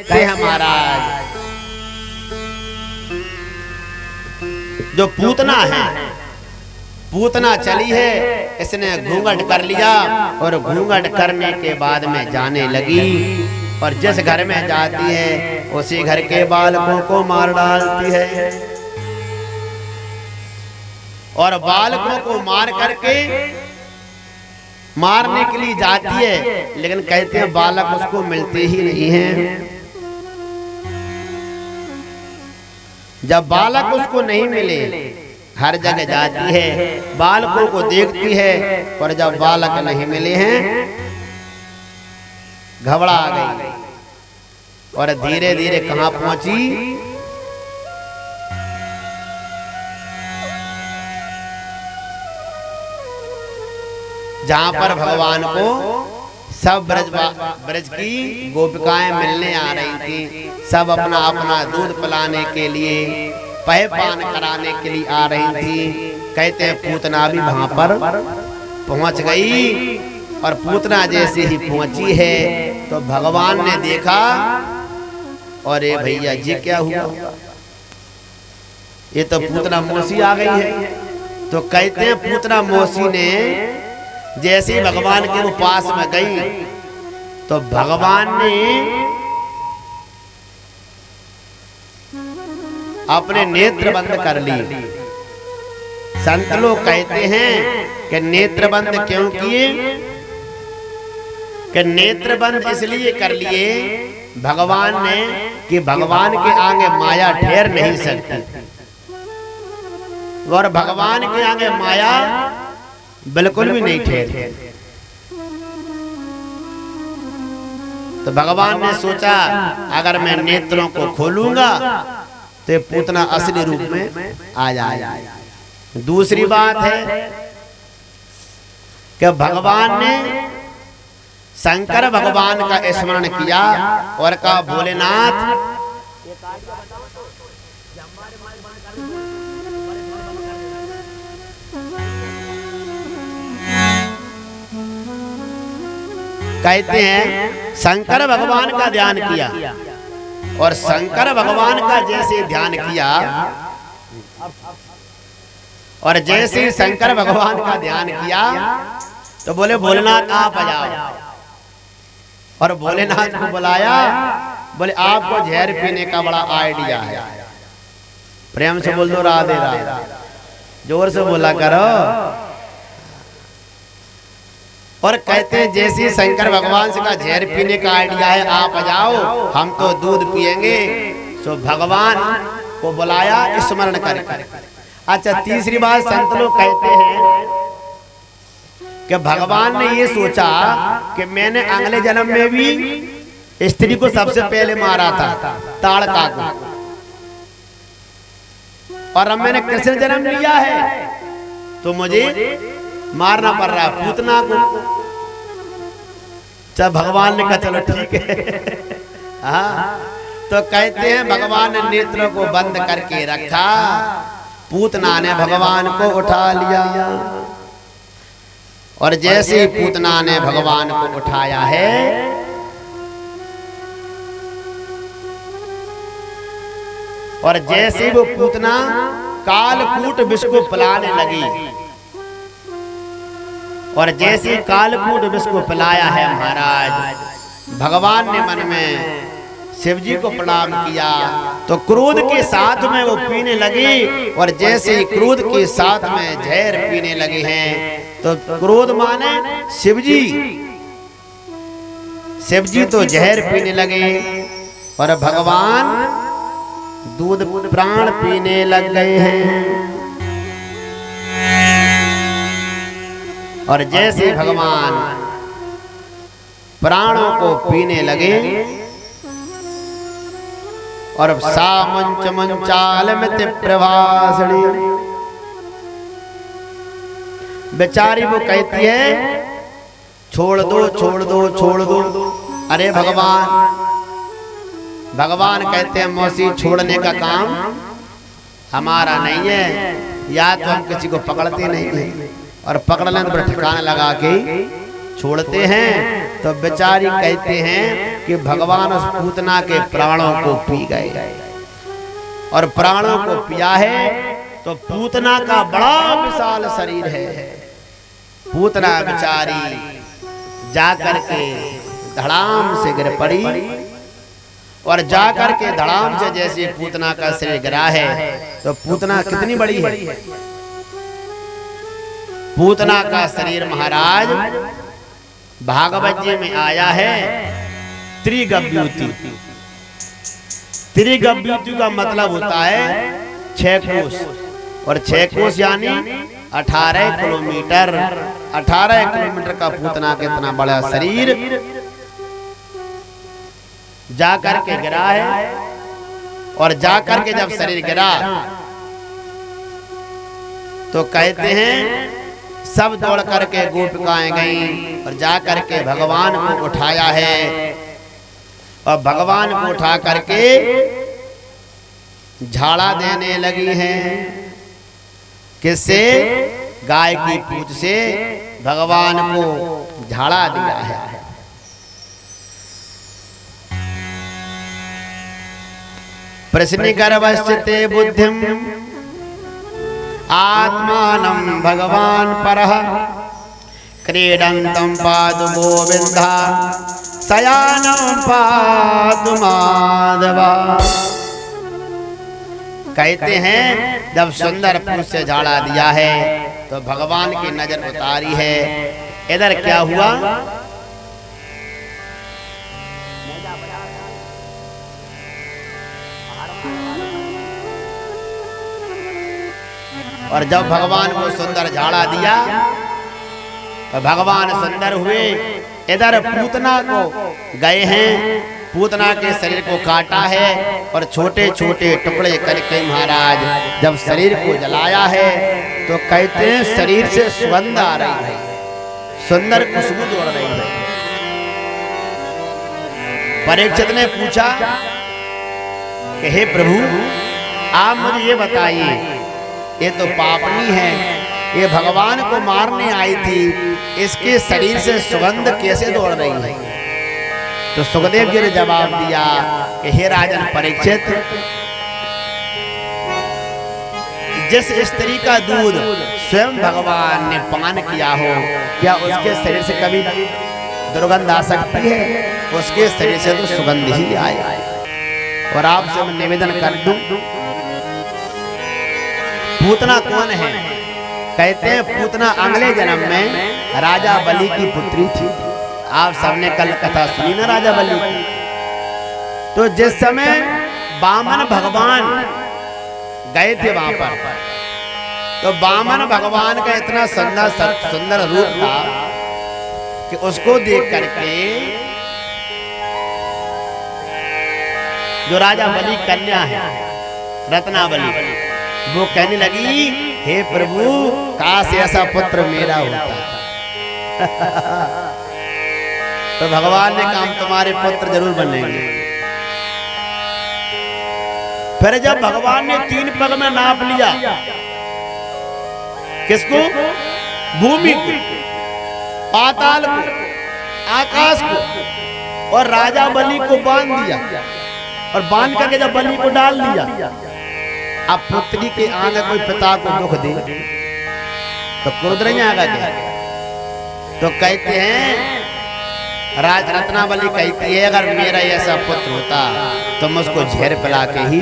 कहते हैं महाराज, जो पूतना है, पूतना चली है, इसने घूंघट कर लिया और घूंघट करने के बाद में जाने लगी और जिस घर में जाती है उसी घर के बालकों को मार डालती है और बालकों को मार करके मारने के लिए जाती है, लेकिन कहते हैं बालक उसको मिलते ही नहीं हैं। जब बालक उसको नहीं मिले, हर जगह जाती है, बालकों को देखती है और जब बालक नहीं मिले हैं घबरा गई और धीरे धीरे कहां पहुंची, जहां पर भगवान को सब ब्रज की गोपिकाएं मिलने आ रही थी, सब अपना अपना दूध पिलाने के लिए, पह पान कराने के लिए आ रही थी। कहते हैं पूतना भी वहां पर पहुंच गई और पूतना जैसे ही पहुंची है तो भगवान ने देखा और ये भैया जी क्या हुआ, ये तो पूतना मौसी आ गई है। तो कहते हैं पूतना मौसी ने जैसे ही भगवान के वो पास में गई तो भगवान ने अपने नेत्र बंद कर लिए। संत लोग कहते हैं कि नेत्र बंद क्यों किए, कि नेत्र बंद इसलिए कर लिए भगवान ने कि भगवान के आगे माया ठहर नहीं सकती और भगवान के आगे माया बिल्कुल भी नहीं ठहरती। तो भगवान ने सोचा अगर मैं नेत्रों को खोलूंगा तो पूतना असली रूप में आ जाए। दूसरी बात है कि भगवान ने शंकर भगवान का स्मरण किया और कहा भोलेनाथ कहते हैं शंकर भगवान का ध्यान किया और शंकर भगवान का जैसे ध्यान किया और जैसे शंकर भगवान का ध्यान किया तो बोले भोलेनाथ आप आ जाओ और भोलेनाथ को बुलाया। बोले आपको जहर पीने का बड़ा आइडिया है, प्रेम से बोल दो राधे राधे, जोर से बोला करो। और कहते हैं जैसे शंकर भगवान से का जहर पीने का आइडिया है आप आ जाओ, हम तो दूध पिएंगे। सो भगवान को बुलाया स्मरण कर। अच्छा तीसरी बात संत लोग कहते हैं कि भगवान ने ये सोचा कि मैंने अगले जन्म में भी स्त्री को सबसे पहले मारा था, ताड़का को, और अब मैंने कृष्ण जन्म लिया है तो मुझे मारना पड़ रहा है पूतना को। जब भगवान ने कहा चलो ठीक है हाँ, तो कहते हैं भगवान ने नेत्रों को बंद करके रखा, पूतना ने भगवान को उठा लिया और जैसे ही पूतना ने भगवान को उठाया है और जैसे वो पूतना कालकूट विष को पिलाने लगी और जैसे कालकूट विष को पिलाया है महाराज, भगवान ने मन में शिव जी को प्रणाम किया तो क्रोध के साथ में वो पीने लगी और जैसे ही क्रोध के साथ में जहर पीने लगे हैं तो क्रोध माने शिव जी तो जहर पीने लगे और भगवान दूध प्राण पीने लग गए हैं। और जैसे भगवान प्राणों को पीने लगे और सामंच मंचाल में प्रभासणी बेचारी वो कहती है छोड़ दो छोड़ दो छोड़ दो। अरे भगवान कहते हैं मौसी छोड़ने का काम हमारा नहीं है, या तो हम किसी को पकड़ते नहीं हैं और पकड़ लें तो ठिकाना लगा के छोड़ते हैं। तो बेचारी कहते हैं कि भगवान उस पूतना के प्राणों को पी गए, और प्राणों को पिया है तो पूतना का बड़ा विशाल शरीर है। पूतना बेचारी जाकर के धड़ाम से गिर पड़ी, और जाकर के धड़ाम से जैसे पूतना का शरीर गिरा है तो पूतना कितनी बड़ी है। पूतना का शरीर महाराज भागवत जी में आया है त्रिगव्यूति। त्रिगव्यूति का मतलब होता है 6 कोस, और 6 कोस यानी 18 किलोमीटर। 18 किलोमीटर का पूतना का इतना बड़ा शरीर जाकर के गिरा है, और जाकर के जब शरीर गिरा तो कहते हैं सब दौड़ करके गोपिकाएं गईं और जाकर के भगवान को उठाया है, और भगवान को उठा करके झाड़ा देने लगी हैं। किससे? गाय की पूंछ से भगवान को झाड़ा दिया है। प्रश्न गर्भस्थिते बुद्धिम आत्मानं भगवान परः क्रीडन्तं पादु गोविंदा शयानं पादु माधवा। कहते हैं जब सुंदर पुरुष से झाड़ा दिया है तो भगवान की नजर उतारी है। इधर क्या हुआ? और जब भगवान को सुंदर झाड़ा दिया तो भगवान सुंदर हुए। इधर पूतना को गए हैं, पूतना के शरीर को काटा है और छोटे छोटे टुकड़े करके महाराज जब शरीर को जलाया है तो कहते हैं शरीर से सुगंध आ रही है, सुंदर खुशबू दौड़ रही है। परीक्षित ने पूछा कि हे प्रभु आप मुझे ये बताइए, ये तो पापनी है, ये भगवान को मारने आई थी, इसके शरीर से सुगंध कैसे दौड़ रही है? तो सुखदेव जी ने जवाब दिया कि हे राजन परीक्षित, जिस स्त्री का दूध स्वयं भगवान ने पान किया हो, क्या उसके शरीर से कभी दुर्गंध आ सकती है? उसके शरीर से तो सुगंध ही आए। और आपसे मैं निवेदन कर दूं, पूतना कौन है? कहते हैं पूतना अगले जन्म में राजा बलि की पुत्री थी। आप सबने कल कथा सुनी ना राजा बलि की। तो जिस समय वामन भगवान गए थे वहां पर, तो वामन भगवान का इतना सुंदर रूप था कि उसको देख करके जो राजा बलि कन्या है रत्नावली, वो कहने लगी हे प्रभु काश ऐसा पुत्र मेरा होता। तो भगवान ने कहा तुम्हारे पुत्र जरूर बनेंगे। फिर जब भगवान ने 3 पग में नाप लिया, किसको? भूमि को, पाताल को, आकाश को, और राजा बलि को बांध दिया, और बांध करके जब बलि को डाल दिया, अब पुत्री के आगे कोई पिता को दुख दे तो क्रोध नहीं आएगा क्या? तो कहते हैं राज रत्नावली कहती है अगर मेरा ऐसा पुत्र होता तो मैं उसको जहर पिला के ही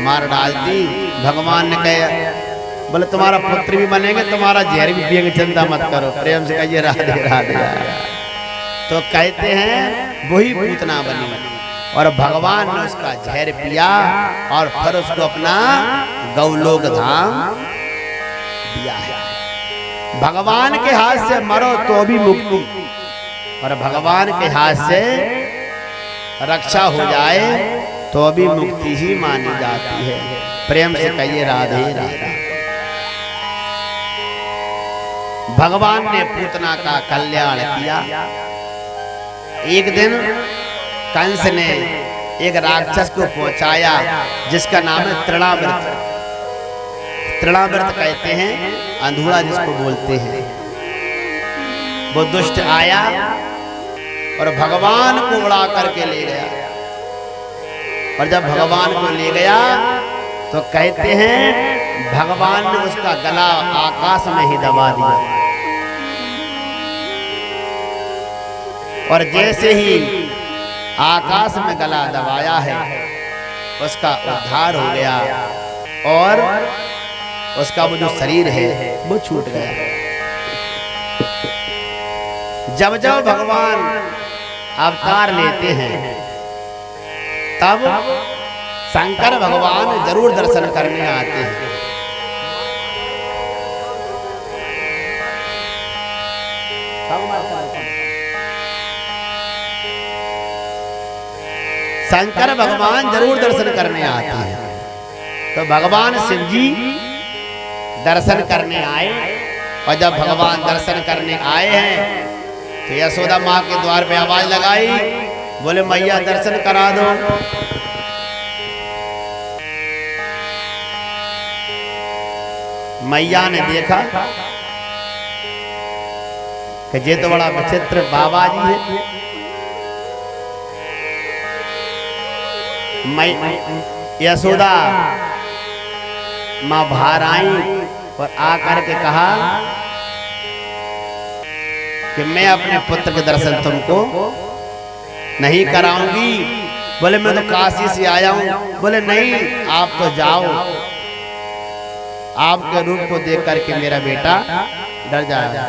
मार डालती। भगवान ने कहा बोले तुम्हारा पुत्र भी बनेंगे, तुम्हारा जहर भी पिएंगे, चिंता मत करो। प्रेम से कहिए राधे राधे। तो कहते हैं वही पूतना बनी, और भगवान ने उसका जहर पिया और फिर उसको अपना गौलोक धाम दिया है। भगवान के हाथ से मरो तो भी मुक्ति, और भगवान के हाथ से रक्षा हो जाए तो भी मुक्ति ही मानी जाती है। प्रेम से कहिए राधे राधे। भगवान ने पूतना का कल्याण किया। एक दिन कंस ने एक राक्षस को पहुंचाया जिसका नाम है तृणावृत। तृणावृत कहते हैं अंधूरा जिसको बोलते हैं। वो दुष्ट आया और भगवान को उड़ा करके ले गया। और जब भगवान को ले गया तो कहते हैं भगवान ने उसका गला आकाश में ही दबा दिया। और जैसे ही आकाश में गला दबाया है उसका उद्धार हो गया और उसका वो जो शरीर है वो छूट गया। जब जब भगवान अवतार लेते हैं तब शंकर भगवान जरूर दर्शन करने आते हैं। शंकर भगवान जरूर दर्शन करने आते हैं। तो भगवान शिव जी दर्शन करने आए और जब भगवान दर्शन करने आए हैं तो यशोदा माँ के द्वार पे आवाज लगाई, बोले मैया दर्शन करा दो। मैया ने देखा कि ये तो बड़ा विचित्र बाबा जी है। यशोदा माँ बाहर आई और आकर के कहा कि मैं अपने पुत्र के दर्शन तुमको नहीं कराऊंगी। बोले मैं तो काशी से आया हूं। बोले नहीं, आप तो जाओ, आपके रूप को देख करके मेरा बेटा डर जाएगा।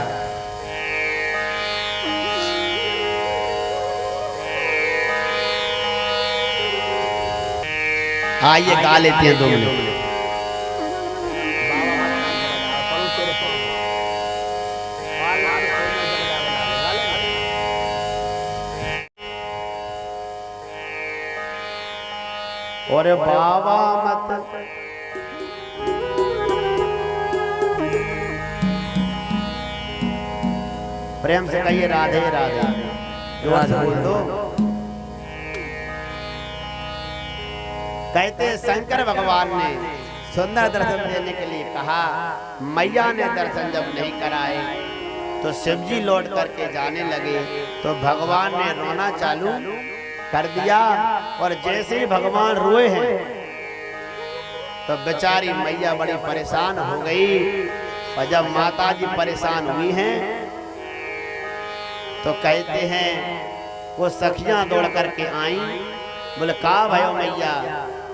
आइए गा लेते हैं 2 मिनट। और बाबा मत प्रेम से कहिए राधे राधे, जोर से बोल दो। कहते शंकर भगवान ने सुंदर दर्शन देने के लिए कहा। मैया ने दर्शन जब नहीं कराए तो शिव जी लौट करके जाने लगे तो भगवान ने रोना चालू कर दिया। और जैसे ही भगवान रोए हैं तो बेचारी मैया बड़ी परेशान हो गई। और जब माता जी परेशान हुई हैं तो कहते हैं वो सखियां दौड़ करके आई। बोले का भयो मैया?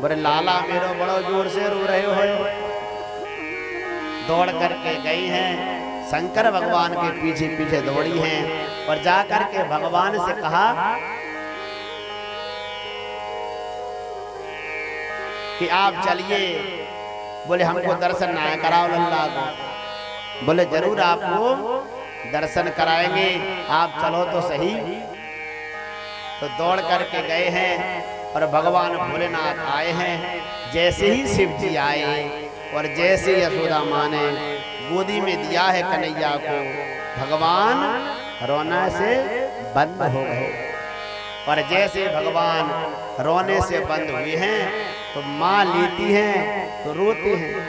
बोले लाला मेरो बड़ो जोर से रो रहे हो। दौड़ करके गई हैं, शंकर भगवान के पीछे पीछे दौड़ी हैं और जा करके भगवान से कहा कि आप चलिए। बोले हमको दर्शन ना कराओ लल्ला को। बोले जरूर आपको दर्शन कराएंगे, आप चलो तो सही। तो दौड़ करके गए हैं और भगवान भोलेनाथ आए हैं। जैसे ही शिव जी आए और जैसे यशोदा माँ ने गोदी में दिया है कन्हैया को, भगवान रोना से बंद हो गए। और जैसे भगवान रोने से बंद हुए हैं तो माँ लेती हैं तो रोते हैं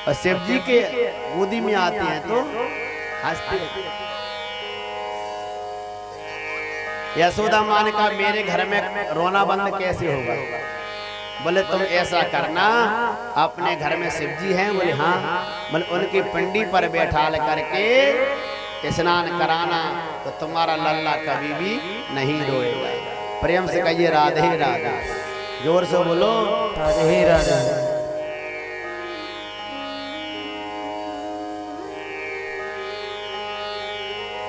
और शिव जी के गोदी में आते हैं तो हंसते हैं। यशोदा माँ ने कहा मेरे घर में रोना बंद कैसे होगा? बोले तुम ऐसा करना, अपने घर में शिव जी हैं। बोले हाँ। बोले उनकी पिंडी पर बैठा करके स्नान कराना तो तुम्हारा लल्ला कभी भी नहीं रोएगा। प्रेम से कहिए राधे राधे, जोर से बोलो राधे राधे।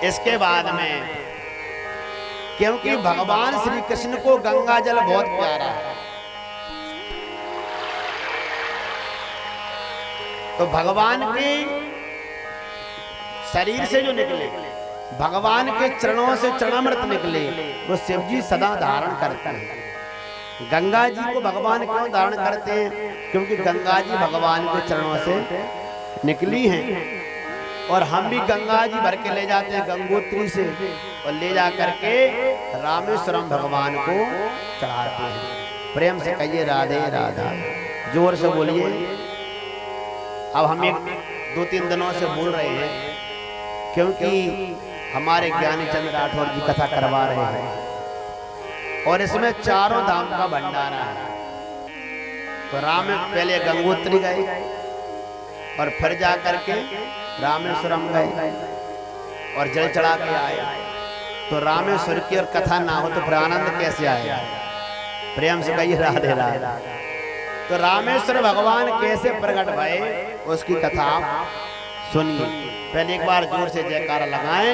इसके बाद में क्योंकि भगवान श्री कृष्ण को गंगा जल बहुत प्यारा है तो भगवान के शरीर से जो निकले, भगवान के चरणों से चरणामृत निकले, वो शिव जी सदा धारण करते हैं। गंगा जी को भगवान क्यों धारण करते हैं? क्योंकि गंगा जी भगवान के चरणों से निकली हैं और हम भी गंगा जी भर के ले जाते हैं गंगोत्री से और ले जा करके रामेश्वरम भगवान को चढ़ाते हैं। प्रेम से कहिए राधे राधा, जोर से बोलिए। अब हम 1-2-3 दिनों से बोल रहे हैं क्योंकि हमारे ज्ञानी चंद राठौर जी कथा करवा रहे हैं और इसमें चारों धाम का भंडारा है। तो पहले गंगोत्री गए और फिर जा करके रामेश्वरम गए और जल चढ़ा के आए। तो रामेश्वर की और कथा ना हो तो फिर आनंद कैसे आएगा? प्रेम से कहिए राधे राधे। तो रामेश्वर भगवान कैसे प्रकट भए उसकी कथा आप सुनिए। पहले एक बार जोर से जयकारा लगाएं,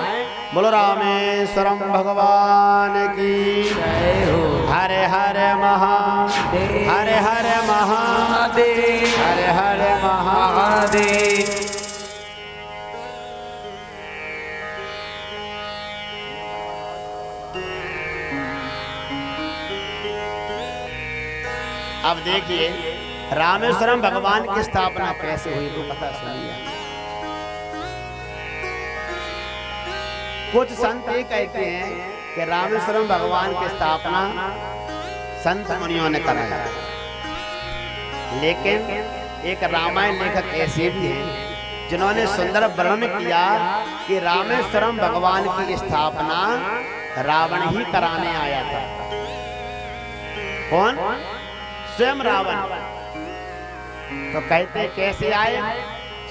बोलो रामेश्वरम भगवान की जय हो। हरे हरे महादेव, हरे हरे महादेव, हरे हरे महादेव। अब देखिए रामेश्वरम भगवान की स्थापना कैसे हुई तो कथा सुनिए। कुछ संत ये कहते हैं कि रामेश्वरम भगवान की स्थापना संत मुनियों ने कराया, लेकिन एक रामायण लेखक ऐसे भी हैं जिन्होंने सुंदर वर्णन किया कि रामेश्वरम भगवान की स्थापना रावण ही कराने आया था। कौन? स्वयं रावण। तो कहते कैसे आए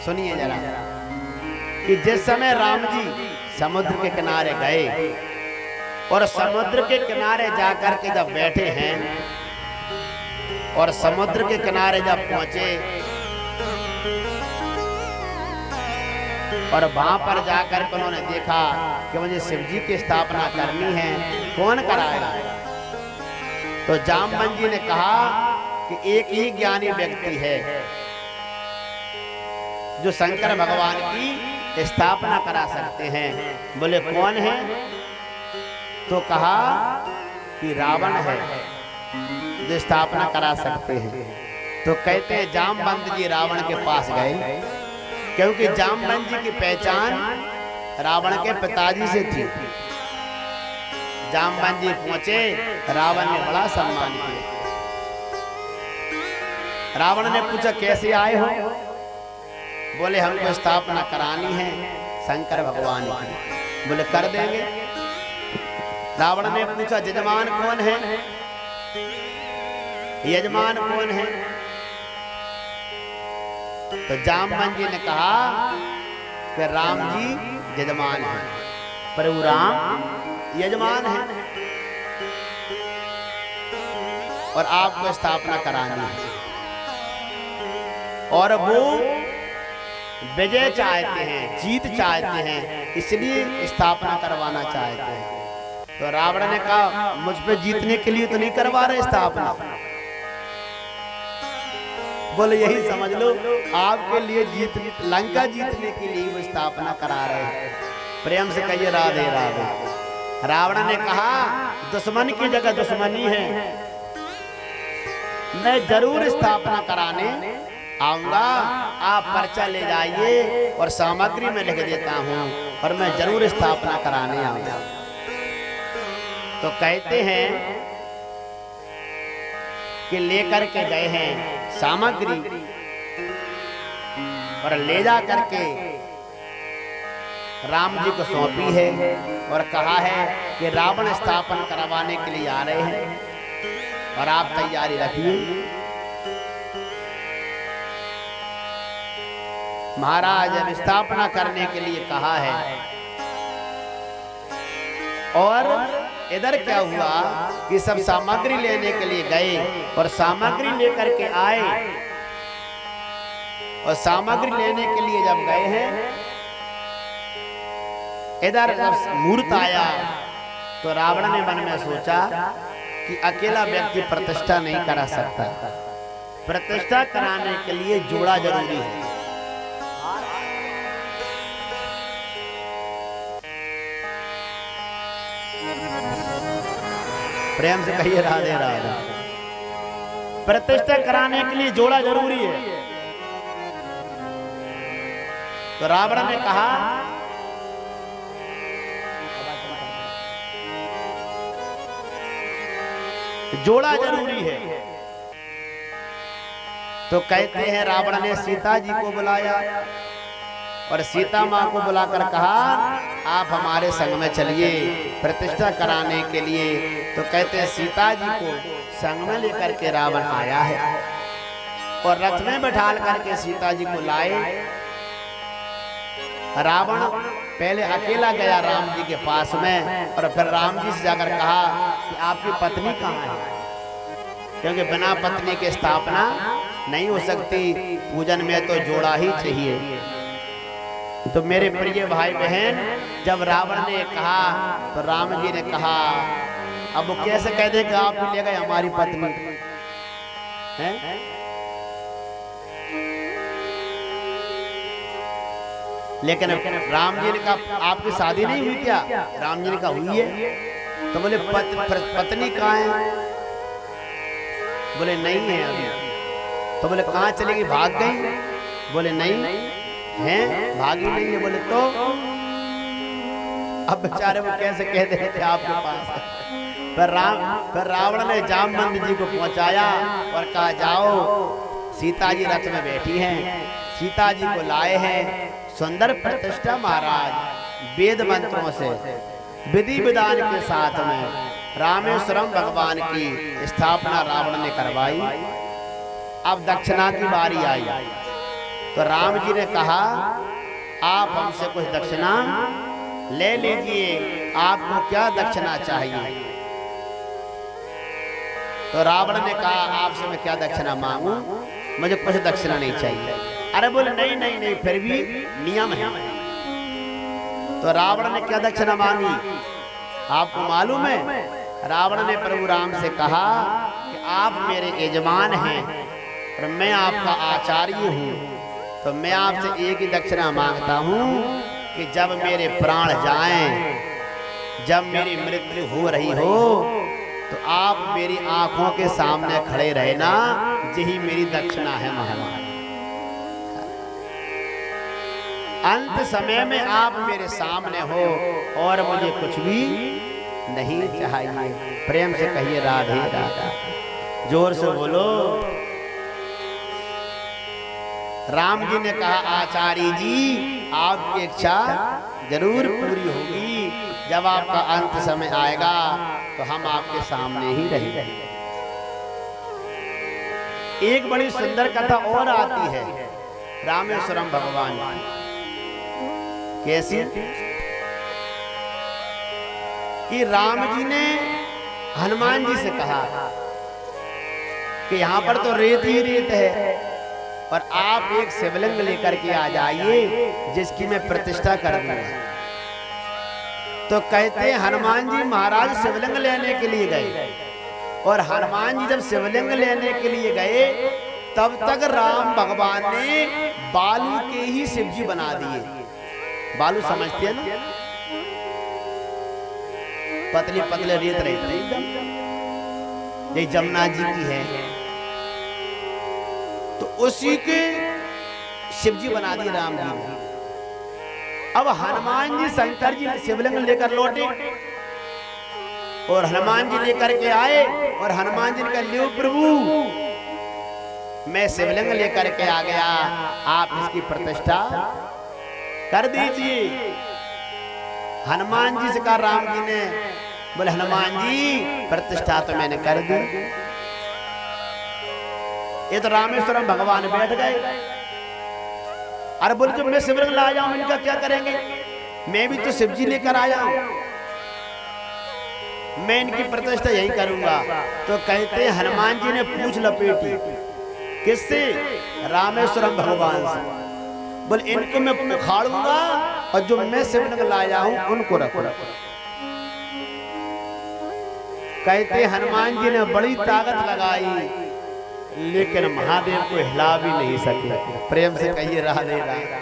सुनिए जरा। कि जिस समय राम जी समुद्र के किनारे गए और समुद्र के किनारे जाकर के जब बैठे हैं और समुद्र के किनारे जब पहुंचे और वहां पर जाकर के उन्होंने देखा कि मुझे शिव जी की स्थापना करनी है, कौन कराएगा? तो जामवंत जी ने कहा कि एक ही ज्ञानी व्यक्ति है जो शंकर भगवान की स्थापना करा सकते हैं। बोले कौन है? तो कहा कि रावण है जो स्थापना करा सकते हैं। तो कहते हैं जामवंत जी रावण के पास गए, क्योंकि जामवंत जी की पहचान रावण के पिताजी से थी। जामवंत जी पहुंचे, रावण ने बड़ा सम्मान किया। रावण ने पूछा कैसे आए हो? बोले हमको स्थापना करानी है शंकर भगवान की। बोले कर देंगे। रावण ने पूछा यजमान कौन है? यजमान कौन है? तो जामवंत जी ने कहा कि राम जी यजमान है, प्रभु राम यजमान है और आपको स्थापना करानी है। और वो विजय चाहते हैं, जीत चाहते हैं, इसलिए स्थापना करवाना चाहते हैं। तो रावण ने कहा मुझ पे जीतने के लिए तो नहीं करवा रहे स्थापना। बोले यही समझ लो आपके लिए लंका जीतने के लिए वो स्थापना करा रहे हैं। प्रेम से कहिए राधे राधे। रावण ने कहा दुश्मन की जगह दुश्मनी है, मैं जरूर स्थापना कराने आऊंगा, आप पर्चा ले जाइए और सामग्री में लिख देता हूं और मैं जरूर स्थापना कराने आऊंगा। तो कहते हैं कि लेकर के गए हैं सामग्री और ले जा करके राम जी को सौंपी है और कहा है कि रावण स्थापन करवाने के लिए आ रहे हैं और आप तैयारी रखिए। महाराज जब स्थापना करने के लिए कहा है और इधर क्या हुआ कि सब सामग्री लेने के लिए गए और सामग्री लेकर के आए और सामग्री लेने के लिए जब गए हैं, इधर जब मुहूर्त आया तो रावण ने मन में सोचा कि अकेला व्यक्ति प्रतिष्ठा नहीं करा सकता, प्रतिष्ठा कराने के लिए जोड़ा जरूरी है। प्रेम से कहिए राधे राधे। प्रतिष्ठा कराने के लिए जोड़ा जरूरी है। तो रावण ने कहा जोड़ा जरूरी है। तो कहते हैं रावण ने सीता जी को बुलाया और सीता माँ को बुलाकर कहा आप हमारे संग में चलिए प्रतिष्ठा कराने के लिए। तो कहते हैं सीता जी को संग में लेकर के रावण आया है और रथ में बैठाल करके सीता जी को लाए। रावण पहले अकेला गया राम जी के पास में और फिर राम जी से जाकर कहा कि आपकी पत्नी कहाँ है, क्योंकि बिना पत्नी की स्थापना नहीं हो सकती, पूजन में तो जोड़ा ही चाहिए। तो मेरे प्रिय भाई बहन, जब रावण ने कहा तो राम जी ने कहा अब वो कैसे कह दे कि आप भी ले गए हमारी पत्नी है? लेकिन राम जी ने कहा आपकी शादी नहीं हुई क्या? राम जी ने कहा हुई है। तो बोले पत्नी कहाँ है? बोले नहीं है अभी। तो बोले कहाँ चलेगी, भाग गई? बोले नहीं है, भागी नहीं है। बोले तो अब बेचारे वो कैसे कह दे थे आपके पास? फिर रावण ने जामवंत जी को पहुंचाया और कहा जाओ सीता जी रथ में बैठी हैं, सीता जी को लाए हैं। सुंदर प्रतिष्ठा महाराज वेद मंत्रों से विधि विधान के साथ में रामेश्वरम भगवान की स्थापना रावण ने करवाई। अब दक्षिणा की बारी आई तो राम जी ने कहा आप हमसे कुछ दक्षिणा ले लीजिए, आपको क्या दक्षिणा चाहिए? तो रावण ने कहा आपसे मैं क्या दक्षिणा मांगू, मुझे कुछ दक्षिणा नहीं चाहिए। अरे बोले नहीं नहीं नहीं, फिर भी नियम है। तो रावण ने क्या दक्षिणा मांगी आपको मालूम है? रावण ने प्रभु राम से कहा कि आप मेरे यजमान हैं और मैं आपका आचार्य हूँ, तो मैं आपसे एक ही दक्षिणा मांगता हूँ कि जब मेरे प्राण जाएं, जब मेरी मृत्यु हो रही हो, तो आप मेरी आंखों के सामने खड़े रहना, यही मेरी दक्षिणा है महाराज। अंत समय में आप मेरे सामने हो और मुझे कुछ भी नहीं चाहिए। प्रेम से कहिए राधे राधे, जोर से बोलो। राम जी ने कहा आचार्य जी आपकी इच्छा जरूर पूरी होगी, जब आपका अंत समय आएगा तो हम आपके सामने ही रहेंगे। एक बड़ी सुंदर कथा और आती है रामेश्वरम भगवान की। कैसी? कि राम जी ने हनुमान जी से कहा कि यहाँ पर तो रेत ही रेत है और आप एक शिवलिंग लेकर के आ जाइए जिसकी मैं प्रतिष्ठा कर दूंगा। तो कहते हनुमान जी महाराज शिवलिंग लेने के लिए गए और हनुमान जी जब शिवलिंग लेने के लिए गए तब तक राम भगवान ने बालू के ही शिव जी बना दिए। बालू समझते हैं ना, पतली पतले रेत रहती है, ये जमुना जी की है, तो उसी के शिव जी बना दिए राम जी ने। अब हनुमान जी शंकर जी शिवलिंग लेकर लौटे और हनुमान जी लेकर के आए और हनुमान जी ने कहा लियो प्रभु मैं शिवलिंग लेकर के आ गया, आप इसकी प्रतिष्ठा कर दीजिए। हनुमान जी से कहा राम जी ने, बोले हनुमान जी प्रतिष्ठा तो मैंने कर दी। ये तो रामेश्वरम भगवान बैठ गए। अरे बोले जब मैं शिवलिंग ला जाऊं इनका क्या करेंगे? मैं भी तो शिव जी लेकर आया हूं, मैं इनकी प्रतिष्ठा यही करूंगा। तो कहते हनुमान जी ने पूछ लपेटी, किससे? रामेश्वरम भगवान से। बोले इनको मैं उखाड़ूंगा और जो मैं शिवलिंग लाया हूं उनको रखूंगा। कहते हनुमान जी ने बड़ी ताकत लगाई लेकिन महादेव को हिला भी नहीं सके। प्रेम से कहिए राधे राधे।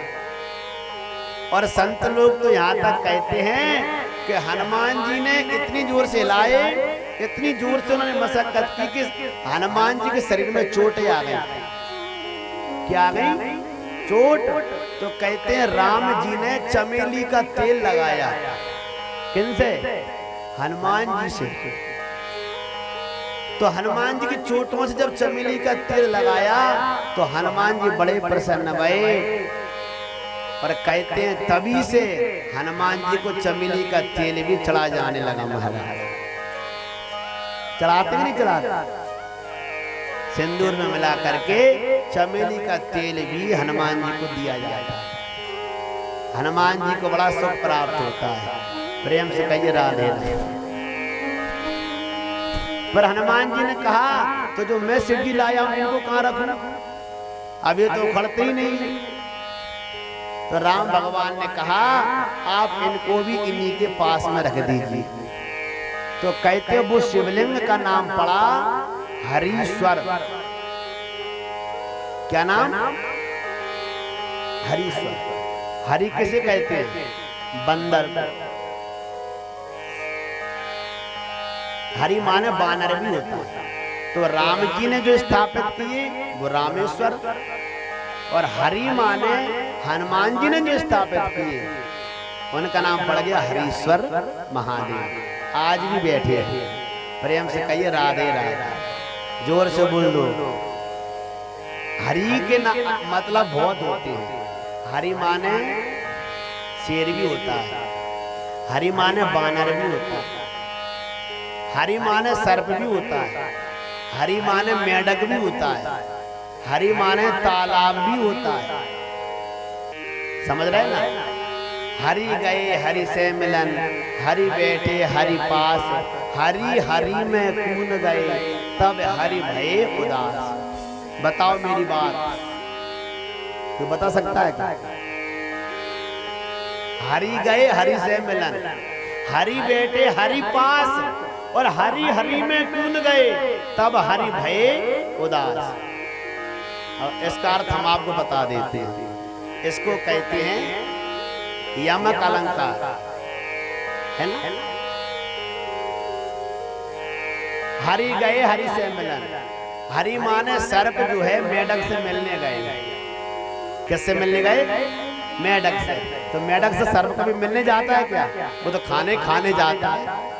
और संत लोग तो यहाँ तक कहते हैं कि हनुमान जी ने इतनी जोर से हिलाए, इतनी जोर से उन्होंने मशक्कत की कि हनुमान जी के शरीर में चोटें आ गई। क्या आ गई? चोट। तो कहते हैं राम जी ने चमेली का तेल लगाया। किनसे? हनुमान जी से। तो हनुमान जी की चोटों से जब चमेली का तेल लगाया तो हनुमान जी बड़े प्रसन्न भये। और कहते हैं तभी से हनुमान जी को चमेली का तेल भी चढ़ा जाने लगा महाराज। चढ़ाते नहीं चढ़ाते, सिंदूर में मिला करके चमेली का तेल भी हनुमान जी को दिया जाता है। हनुमान जी को बड़ा सुख प्राप्त होता है। प्रेम से कहिए राधे राधे। पर हनुमान जी ने कहा तो जो मैं शिव जी लाया हूं उनको कहां रखूं, अब ये तो उखड़ते ही नहीं। तो राम भगवान ने कहा आप इनको भी इन्हीं के पास में रख दीजिए। तो कहते वो शिवलिंग का नाम पड़ा हरीश्वर। क्या नाम? हरीश्वर। हरि किसे कहते हैं? बंदर। हरि माने बानर भी होता है। तो राम जी ने जो स्थापित किए वो रामेश्वर, और हरि माने हनुमान जी ने जो स्थापित किए उनका नाम पड़ गया हरीश्वर महादेव। आज भी बैठे हैं। प्रेम से कहिए राधे राधे, जोर से बोल दो। हरि के मतलब बहुत होते हैं। हरि माने शेर भी होता है, हरि माने बानर भी होता है, हरि माने सर्प भी होता है, हरि माने मेढक भी होता है, हरि माने तालाब भी होता है। समझ रहे ना? हरि गए हरि से मिलन, हरि बैठे हरि पास, हरि हरि में कून गए तब हरि भये उदास। बताओ मेरी बात, तो बता सकता है क्या? हरि गए हरि से मिलन, हरि बैठे हरि पास, और हरि हरि में कूद गए तब हरि भये उदास। अब इसका अर्थ हम आपको बता देते हैं। इसको कहते हैं यमक अलंकार, है ना? हरि गए हरि से मिलन। हरि माने सर्प जो है मेढक से मिलने गए। किससे मिलने गए? मेढक से। तो मेढक से सर्प कभी मिलने जाता है क्या? वो तो खाने खाने जाता है।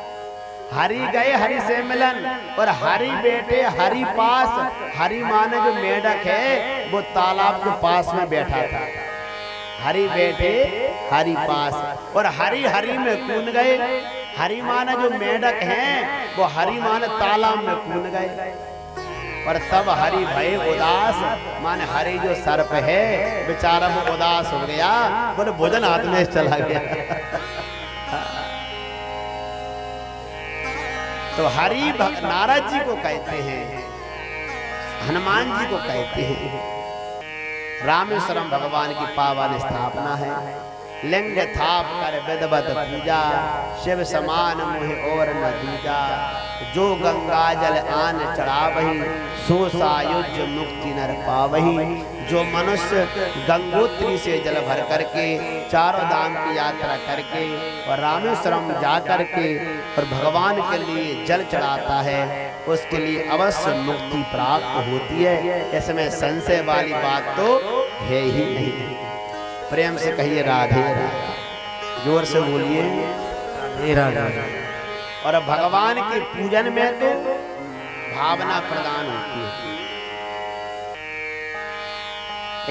हरि गए हरि से मिलन, और हरि बैठे हरि पास। हरि माने जो मेढक है वो तालाब के पास में बैठा था। हरि बैठे हरि पास, और हरि हरि में कूद गए। हरि माने जो मेढक हैं वो हरि माने तालाब में कूद गए, और तब हरि भय उदास माने हरि जो सर्प है बेचारा वो उदास हो गया, बोले भोजन हाथ में चला गया। तो हरि नारद जी को कहते हैं, हनुमान जी को कहते हैं। रामेश्वरम भगवान की पावन स्थापना है। लिंग थाप कर विदवत पूजा, शिव समान मुह और न दूजा। जो गंगा जल आन चढ़ावही, सो सायुज मुक्ति नर पावही। जो मनुष्य गंगोत्री से जल भर करके चारों धाम की यात्रा करके और रामेश्वरम जा करके और भगवान के लिए जल चढ़ाता है उसके लिए अवश्य मुक्ति प्राप्त होती है। इसमें संशय वाली बात तो है ही नहीं। प्रेम से कहिए राधे राधे, जोर से बोलिए राधे राधे। और भगवान के पूजन में तो भावना प्रदान होती है।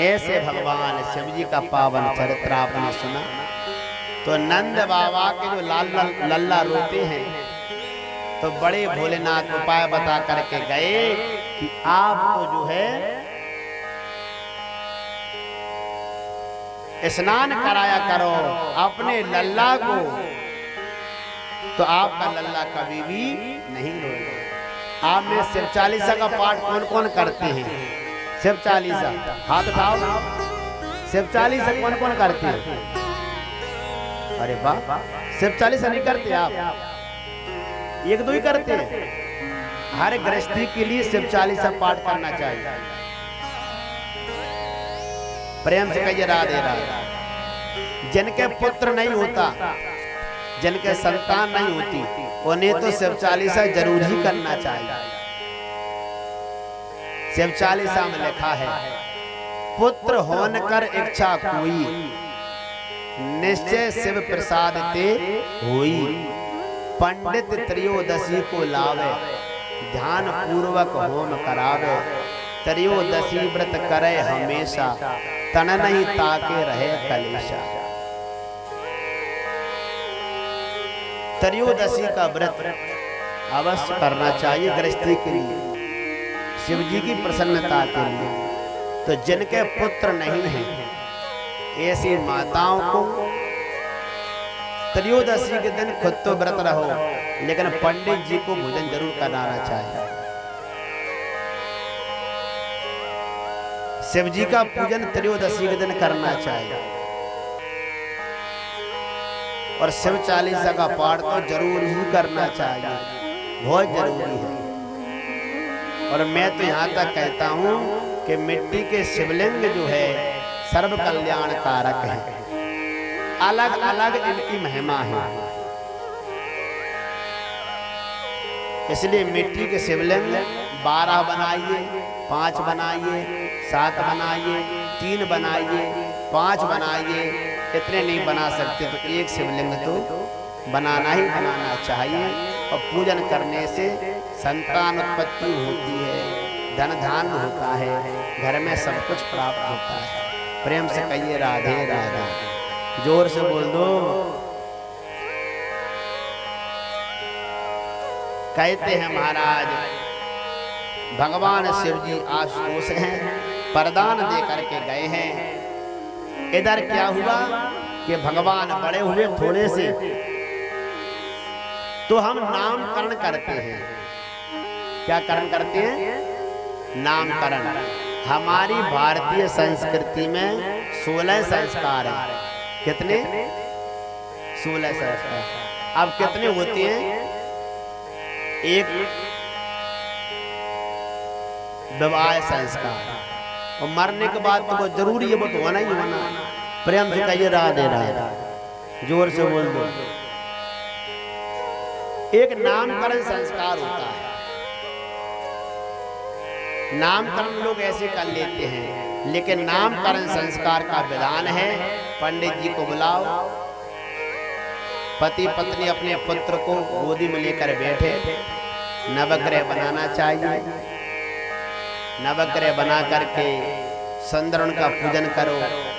ऐसे भगवान शिव जी का पावन चरित्र आपने सुना तो नंद बाबा के जो लल्ला रोते हैं तो बड़े भोलेनाथ उपाय बता करके गए कि आपको जो है स्नान कराया करो अपने लल्ला को, तो आपका लल्ला कभी भी नहीं रोएगा। आप में शिव चालीसा का पाठ कौन कौन करते हैं? शिव चालीसा हाथ उठाओ। शिव चालीसा कौन कौन करते हैं? अरे वाह, शिव चालीसा नहीं करते आप? एक दो ही करते हैं। हर गृहस्थी के लिए शिव चालीसा पाठ करना चाहिए। प्रेम से कहिए राधे राधे। जिनके पुत्र नहीं होता, जिनके संतान नहीं होती, उन्हें तो शिव चालीसा जरूर ही करना चाहिए। शिव चालीसा में लिखा है, पुत्र होन कर इच्छा कोई, निश्चय शिव प्रसाद ते होई। पंडित त्रयोदशी को लावे, ध्यान पूर्वक होम करावे। त्रयोदशी व्रत करे हमेशा, तन नहीं ताके रहे कलेशा। त्रयोदशी का व्रत अवश्य करना चाहिए गृहस्थी के लिए, शिव जी की प्रसन्नता के लिए। तो जिनके पुत्र नहीं हैं ऐसी माताओं को त्रयोदशी के दिन खुद तो व्रत रहो, लेकिन पंडित जी को भोजन जरूर कराना चाहिए। शिव जी का पूजन त्रयोदशी के दिन करना चाहिए और शिव चालीसा का पाठ तो जरूर ही करना चाहिए, बहुत जरूरी है। और मैं तो यहाँ तक कहता हूँ कि मिट्टी के शिवलिंग जो है सर्व कल्याण कारक है, अलग अलग इनकी महिमा है। इसलिए मिट्टी के शिवलिंग 12 बनाइए, 5 बनाइए, 7 बनाइए, 3 बनाइए, 5 बनाइए। इतने नहीं बना सकते तो एक शिवलिंग तो बनाना ही बनाना चाहिए। और पूजन करने से संतान उत्पत्ति होती है, धन धान होता है, घर में सब कुछ प्राप्त होता है। प्रेम से कहिए राधे राधे, जोर से बोल दो। कहते हैं महाराज भगवान शिव जी आशुतोष हैं, वरदान दे करके गए हैं। इधर क्या हुआ कि भगवान बड़े हुए थोड़े से, तो हम नामकरण करते हैं। क्या करण करते हैं? नामकरण। हमारी भारतीय संस्कृति में 16 संस्कार हैं। कितने? 16 संस्कार। अब कितने होते हैं? एक विवाह संस्कार, और मरने के बाद तो वो जरूरी है, वो तो होना ही होना। प्रेम से कहिए राधे राधे, जोर से बोल दो। एक नामकरण संस्कार होता है। नामकरण लोग ऐसे कर लेते हैं, लेकिन नामकरण संस्कार का विधान है पंडित जी को बुलाओ, पति पत्नी अपने पुत्र को गोदी में लेकर बैठे, नवग्रह बनाना चाहिए। नवग्रह बना करके संदरण का पूजन करो,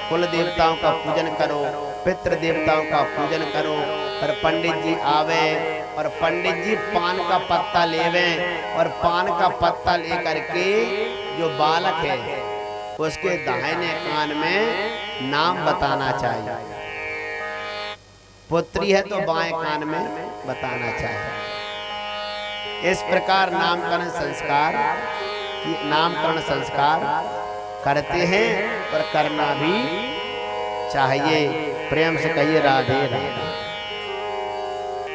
कुल देवताओं का पूजन करो, पितृ देवताओं का पूजन करो। और पंडित जी आवे और पंडित जी पान का पत्ता लेवे, और पान का पत्ता लेकर के जो बालक है उसके दाहिने कान में नाम बताना चाहिए। पुत्री है तो बाएं कान में बताना चाहिए। इस प्रकार नामकरण संस्कार करते हैं और करना भी चाहिए। प्रेम से कहिए राधे राधे।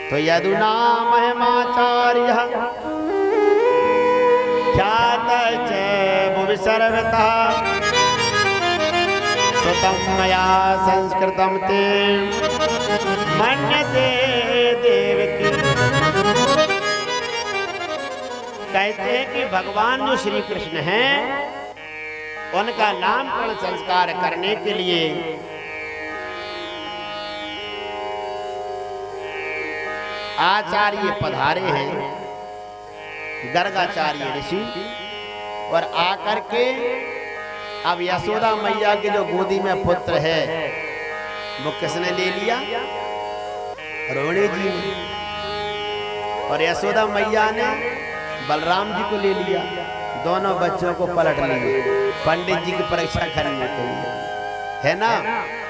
तो यदुना महिमाचार्य ख्यात भुवि सर्वतः, सुतं मया संस्कृतं ते मन्यते देवकी। कहते हैं कि भगवान जो श्री कृष्ण हैं उनका नामकरण संस्कार करने के लिए आचार्य पधारे हैं, गर्गाचार्य ऋषि। और आकर के अब यशोदा मैया के जो गोदी में पुत्र है वो किसने ले लिया? रोहिणी जी ने। और यशोदा मैया ने बलराम जी को ले लिया। दोनों बच्चों को पलट लिए पंडित जी की परीक्षा करने के लिए, है ना।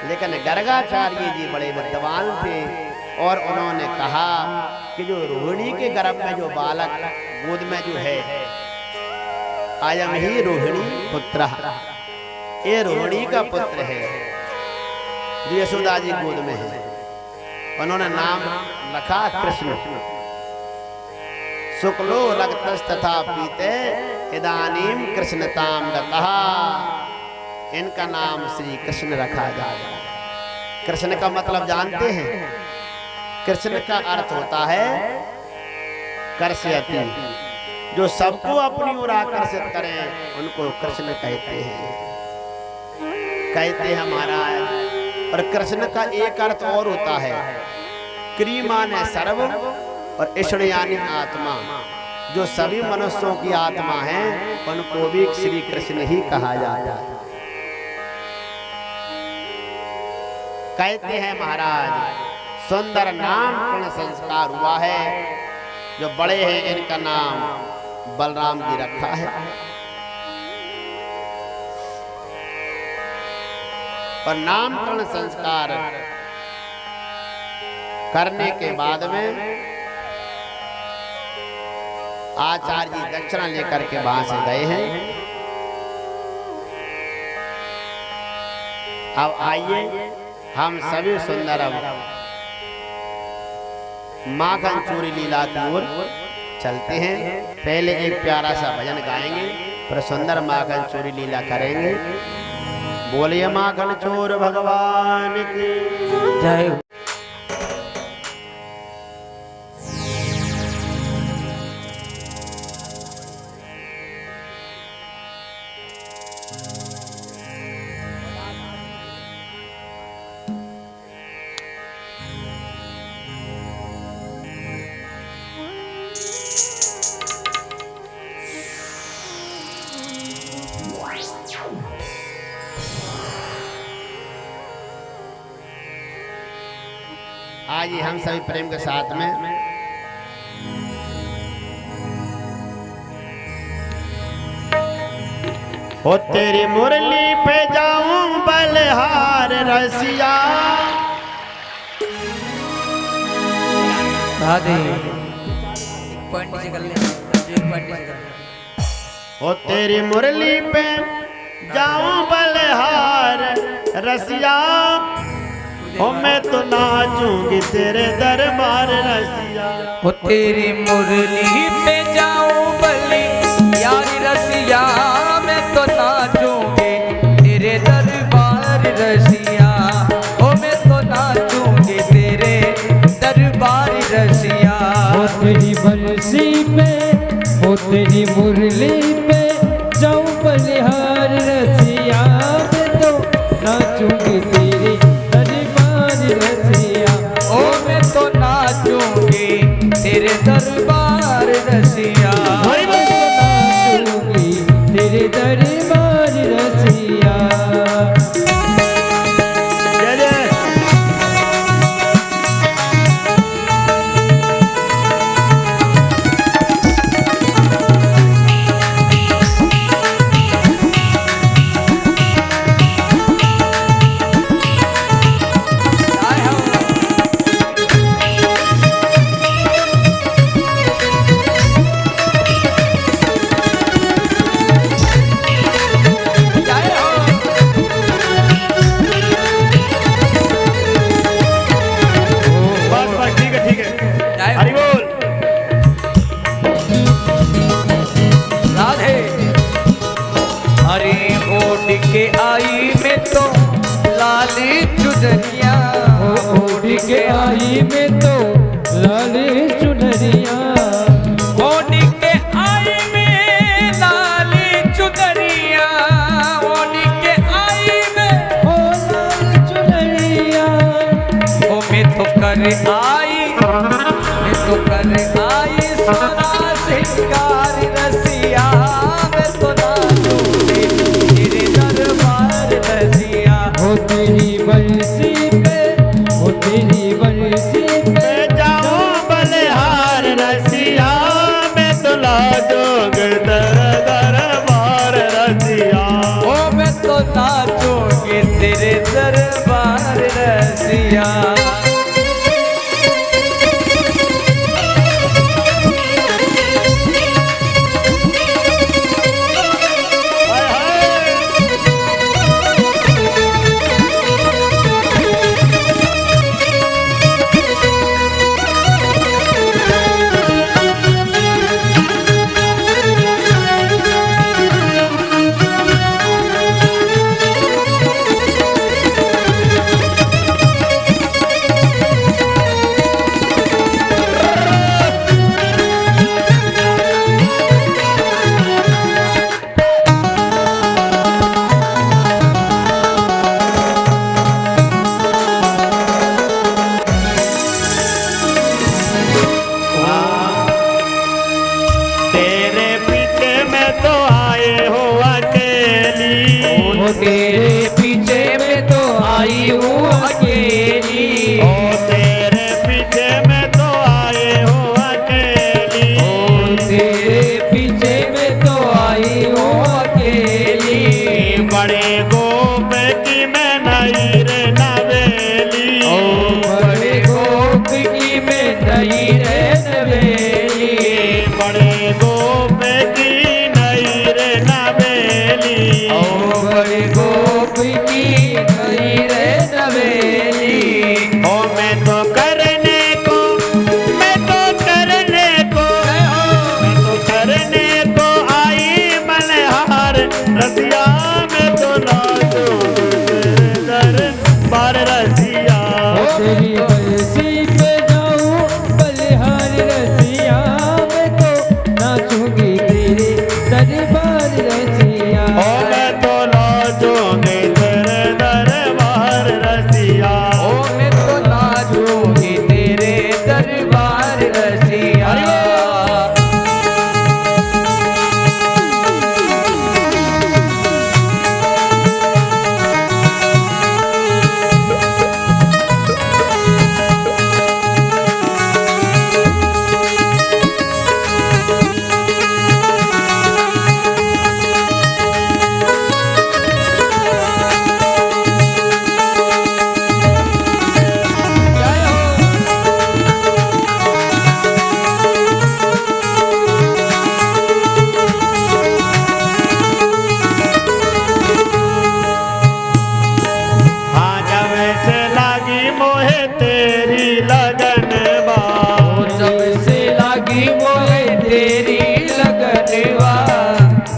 लेकिन गर्गाचार्य जी बड़े विद्वान थे और उन्होंने कहा कि जो रोहिणी के गर्भ में जो बालक गोद में जो है, अयम ही रोहिणी पुत्र, ये रोहिणी का पुत्र है जो यशोदा जी गोद में है। उन्होंने नाम रखा कृष्ण। शुक्लो रक्तस्तथा पीते इदानीम कृष्णताम गतः। इनका नाम श्री कृष्ण रखा जाए। कृष्ण का मतलब जानते हैं? कृष्ण का अर्थ होता है कर्षयति, जो सबको अपनी ओर आकर्षित करें उनको कृष्ण कहते हैं महाराज। और कृष्ण का एक अर्थ और होता है, क्री माने सर्व और ईश्वर यानी आत्मा। जो सभी मनुष्यों की आत्मा है उनको भी श्री कृष्ण ही कहा जाता है। कहते हैं महाराज सुंदर नामकरण संस्कार हुआ है, जो बड़े हैं इनका नाम बलराम जी रखा है। और नामकरण संस्कार करने के बाद में आचार्य जी दक्षिणा लेकर के वहां से गए हैं। अब आइए हम सभी सुंदर माखन चोरी लीला की ओर चलते हैं। पहले एक प्यारा सा भजन गाएंगे, फिर सुंदर माखन चोरी लीला करेंगे। बोलिए माखन चोर भगवान की जय। आइए हम सभी प्रेम के साथ में हो तेरी मुरली पे जाऊं बलहार रसिया। हो तेरी मुरली पे जाऊं बलहार रसिया। हो मैं तो नाचूंगी तेरे दरबार रसिया। हो तेरी मुरली पे जाऊं बली यार रसिया। मैं तो नाचूंगी तेरे दरबार रसिया। हो मैं तो नाचूंगी तेरे दरबार रसिया। हो तेरी बंसी पे हो तेरी मुरली पे जाऊं बलिहार रसिया। मैं तो नाचूंगी तेरी रसिया। ओ मैं तो नाचूंगी तेरे दरबार रसिया। मैं तो नाचूंगी तेरे दरबार रसिया। के आई में तो लाली चुनरिया। ओढ़ के आई में तो लाली चुनरिया। ओढ़ के आई में लाली चुनरिया। ओढ़ के आई में ओ लाली चुनरिया। ओ मैं तो कर आई सोना सिंगार रसिया। मैं तो नाचूंगी तेरे दरबार रसिया। हो तेरी बंसी पे हो तेरी बंसी पे जाऊं बलिहार रसिया। मैं तो नाचूंगी तेरे दरबार रसिया। ओ मैं तो नाचूंगी तेरे दरबार रसिया। बड़े गोप की मैं नई रे नवेली। ओ बड़े गोप की मैं नई रे नवेली। बड़े गोप की नई रे नवेली। ओ बड़े गोप की नई रे नवेली। ओ मैं तो करने को, मैं तो करने को, मैं तो करने को आई मल्हार रसिया। मैं तो नाचो दरबार रसिया। तेरी बरसी पे जाऊं बलिहार रसिया। मैं तो नाचूंगी तेरे दरबार रसिया। ओ मैं तो नाचूंगी तेरे दरबार रसिया। ओ मैं तो नाचूंगी तेरे दरबार रसिया। हाँ जब से लगी मोहे तेरी लगन बा। जब से लगी मोहे तेरी लगनवा।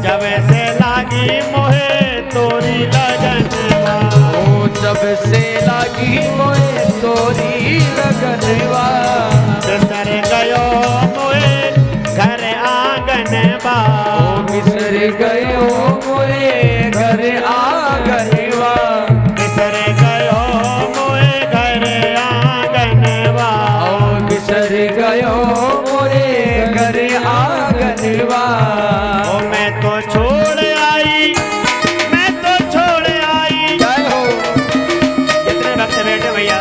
जब से लगी मोहे तोरी लगन बा। ओ जब से लगी मोहे तोरी लगनवा। बिसर गयो मोहे घर आंगन बा। ओ बिसर गयो मोरे घर आंगनवा। बिसर गयो मोहे घर आंगन बा। ओ बिसर गयो मोरे घर आंगनवा। ओ मैं तो छोड़ आई, मैं तो छोड़ आई। जय हो। जितने भक्त बैठे भैया,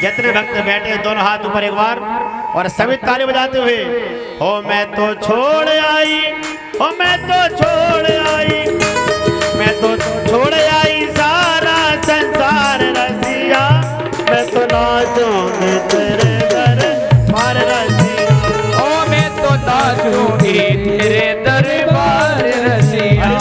जितने भक्त बैठे दोनों हाथ ऊपर एक बार और सभी ताली बजाते हुए। हो मैं तो छोड़ आई, हो मैं तो छोड़ आई, मैं तो छोड़ आई सारा संसार रसिया। मैं तो नाचूंगी तेरे दरबार रसिया। ओ मैं तो नाचूंगी तेरे दरबार रसिया।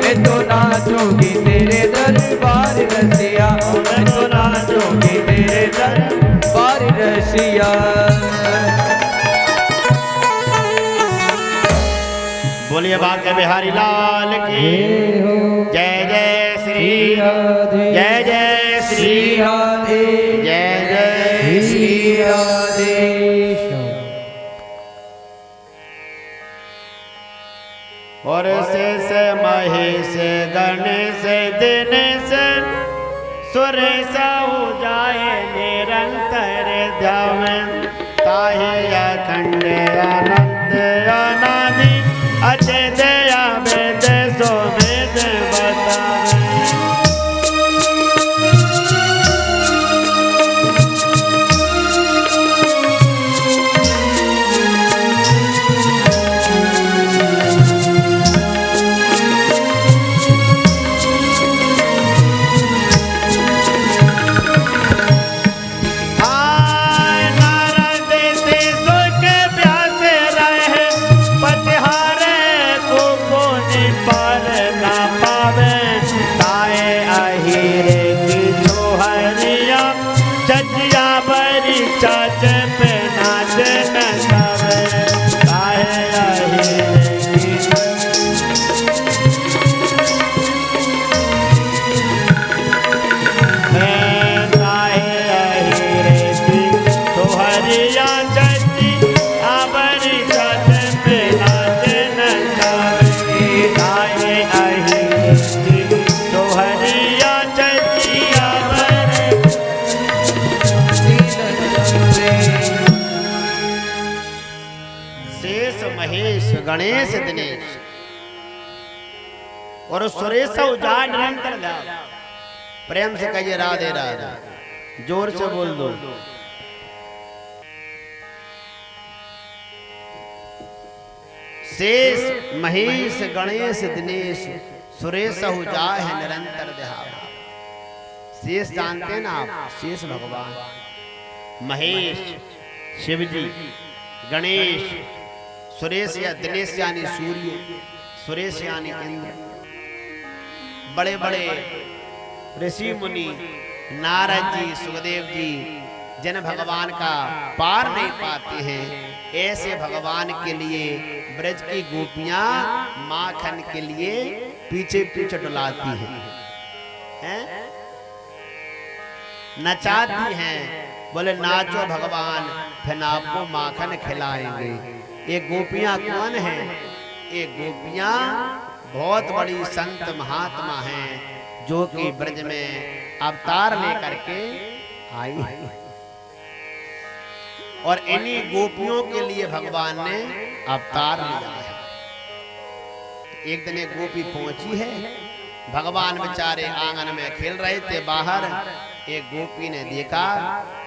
मैं तो नाचूंगी तेरे दरबार रसिया, मैं तो नाचूंगी तेरे दरबार रसिया। बोलिए बांके बिहारी लाल की जय जय श्री जय जय श्री जय जय श्री राधे। और शेष महेश गणेश दिनेश सुरेश जाए निरंतर ध्यान ताहि अखंड आनंद अनादि अजय दया वेद सो वेद बतावे। गणेश दिनेश और सुरेश उजाड़ निरंतर जाओ। प्रेम से कहिए राधे राधे, जोर से बोल दो। शेष महेश गणेश दिनेश सुरेश जाए है निरंतर देहावा। शेष जानते हैं ना आप, शेष भगवान, महेश शिव जी, गणेश, सुरेश या दिनेश यानी सूर्य, सुरेश यानी इंद्र। बड़े बड़े ऋषि मुनि नारद जी, सुखदेव जी जिन भगवान का पार नहीं पाते हैं, ऐसे भगवान के लिए ब्रज की गोपियां माखन के लिए पीछे पीछे डुलाती हैं, नचाती हैं। बोले नाचो भगवान, फिर आपको माखन खिलाएंगे। ये गोपियां कौन हैं? ये गोपियां बहुत बड़ी संत महात्मा हैं, जो कि ब्रज में अवतार लेकर के आई है। और इन्हीं गोपियों के लिए भगवान ने अवतार लिया है। एक दिन एक गोपी पहुंची है, भगवान बेचारे आंगन में खेल रहे थे बाहर। एक गोपी ने देखा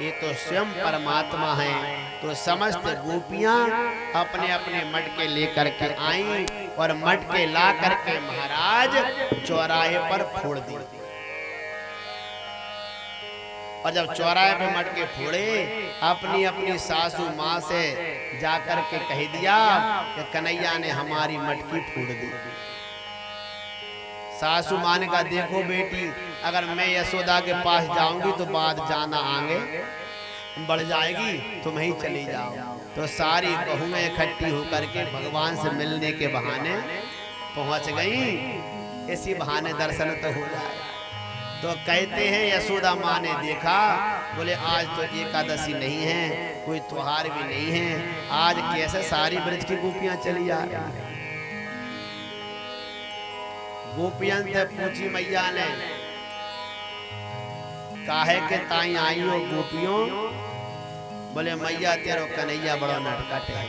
ये तो स्वयं परमात्मा हैं, तो समस्त गोपियां अपने अपने मटके लेकर के आई और मटके ला करके महाराज चौराहे पर फोड़ दिए। और जब चौराहे पे मटके फोड़े, अपनी अपनी सासू माँ से जाकर के कह दिया कि कन्हैया ने हमारी मटकी फोड़ दी। सासू माँ ने कहा देखो बेटी, अगर मैं यशोदा के पास जाऊंगी तो बात जाना आगे बढ़ जाएगी, तुम ही चली जाओ। तो सारी बहुएं इकट्ठी होकर के भगवान से मिलने के बहाने पहुंच गई। इसी बहाने दर्शन तो हो जाए। तो कहते हैं यशोदा माँ ने देखा, बोले आज तो एकादशी नहीं है, कोई त्योहार भी नहीं है, आज कैसे सारी ब्रज की गोपियां चली आ रही हैं। गोपियां से पूछी मैया ने, काहे के ताई आई हो गोपियों? बोले मैया तेरो कन्हैया बड़ा नटखट है,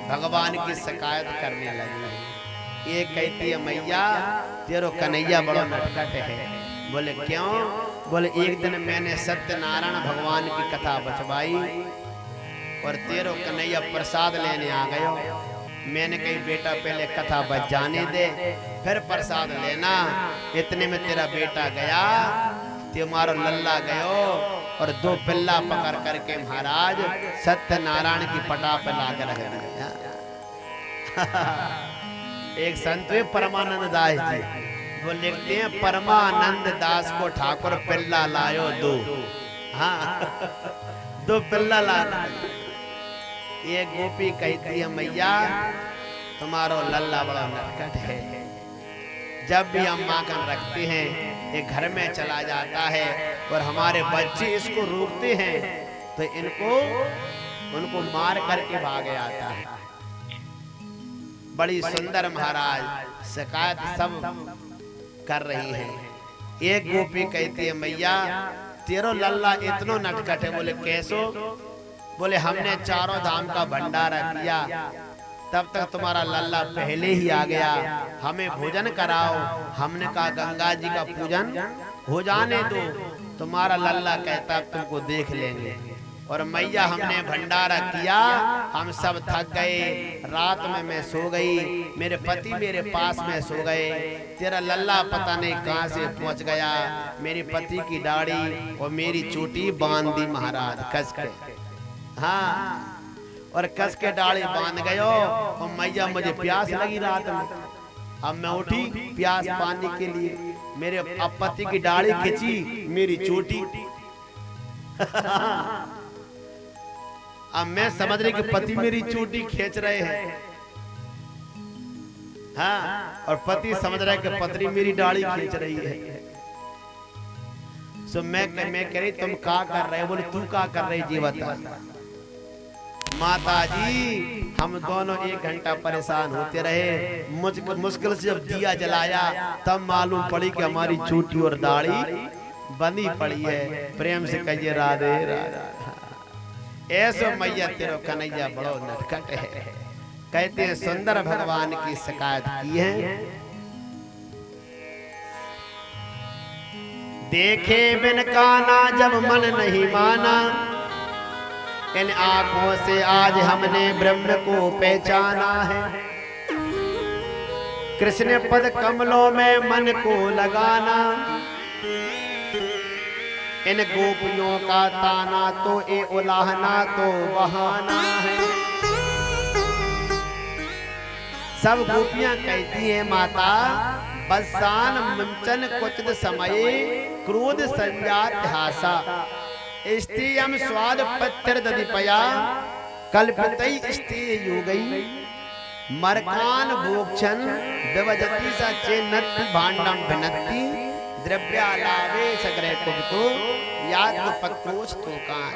भगवान की शिकायत करने लगी है। ये कहती है मैया तेरो कन्हैया बड़ा नटखट है। बोले क्यों? बोले एक दिन मैंने सत्यनारायण भगवान की कथा बचवाई और तेरो कन्हैया प्रसाद लेने आ गयो। मैंने कही बेटा पहले कथा बच जाने दे, फिर प्रसाद लेना। इतने में तेरा बेटा गया, तुम्हारा लल्ला गयो और दो पिल्ला पकड़ करके महाराज सत्यनारायण की पटा पे लाकर रख दिया। एक संत परमानंद दास जी वो लिखते हैं, परमानंद दास को ठाकुर पिल्ला लायो दो। हाँ दो पिल्ला ला। ये गोपी कहती है मैया तुम्हारो लल्ला बड़ा नटखट है, जब भी हम माखन रखते हैं ये घर में चला जाता है और हमारे बच्चे इसको रोकते हैं तो उनको मार करके भागे आता है। बड़ी सुंदर महाराज शिकायत सब कर रही है। एक गोपी कहती है मैया तेरो लल्ला इतनो नटखट है। बोले कैसो? बोले हमने चारों धाम का भंडारा किया, तब तक तुम्हारा लल्ला पहले ही आ गया, हमें भोजन कराओ। हमने कहा गंगा जी का पूजन हो जाने दो, तुम्हारा लल्ला कहता तुमको देख लेंगे। और मैया हमने भंडारा किया, हम सब थक गए, रात में मैं सो गई, मेरे पति मेरे पास में सो गए, तेरा लल्ला पता नहीं कहाँ से पहुँच गया, मेरे पति की दाढ़ी और मेरी चोटी बांध दी महाराज कस के। हाँ और कस के दाढ़ी बांध गयो। और मैया मुझे प्यास लगी रात में, अब मैं उठी प्यास पानी के लिए, मेरे पति की दाढ़ी खींची मेरी चोटी। अब मैं समझ रही कि पति मेरी चोटी खींच रहे हैं, हाँ और पति समझ रहा है कि पत्नी मेरी दाढ़ी खींच रही है। सो मैं कह रही तुम क्या कर रहे हो? बोले तू क्या कर रही जी बता। माता जी हम दोनों 1 घंटा परेशान होते रहे, मुश्किल से जब दिया जलाया तब मालूम पड़ी कि हमारी चोटी और दाढ़ी बंधी पड़ी है। प्रेम से कहिए राधे राधे। ऐसो मैया तेरो कन्हैया बड़ो नटखट है, कहते हैं सुंदर भगवान की शिकायत की है। देखे बिन काना जब मन नहीं माना, इन आंखों से आज हमने ब्रह्म को पहचाना है। कृष्ण पद कमलों में मन को लगाना, इन गोपियों का ताना तो ए उलाहना तो बहाना है। सब गोपियां कहती हैं माता, बसान मंचन क्वचित समय क्रोध संजात हासा, स्त्रियम स्वाद पत्थर दधिपया कल्पितई स्त्री युगई, मरकान भोक्षण विभजति सा चेन्नति भांडम भिन्नति, द्रव्यालावे सग्रह कुब्तो याद पक्रोश तो कान।